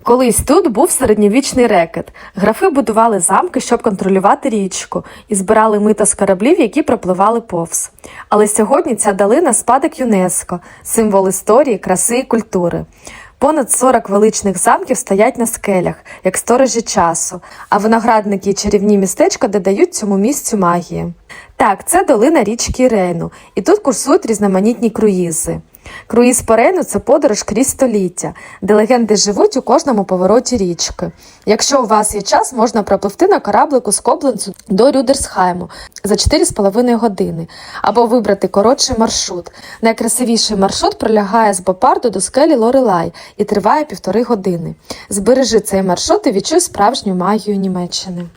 Колись тут був середньовічний рекет. Графи будували замки, щоб контролювати річку, і збирали мито з кораблів, які пропливали повз. Але сьогодні ця долина – спадок ЮНЕСКО, символ історії, краси і культури. Понад 40 величних замків стоять на скелях, як сторожі часу, а виноградники і чарівні містечка додають цьому місцю магії. Так, це долина річки Рейну, і тут курсують різноманітні круїзи. Круїз по Рейну – це подорож крізь століття, де легенди живуть у кожному повороті річки. Якщо у вас є час, можна пропливти на кораблику з Кобленцу до Рюдерсхайму за 4,5 години, або вибрати коротший маршрут. Найкрасивіший маршрут пролягає з Бопарду до скелі Лорелай і триває 1,5 години. Збережи цей маршрут і відчуй справжню магію Німеччини.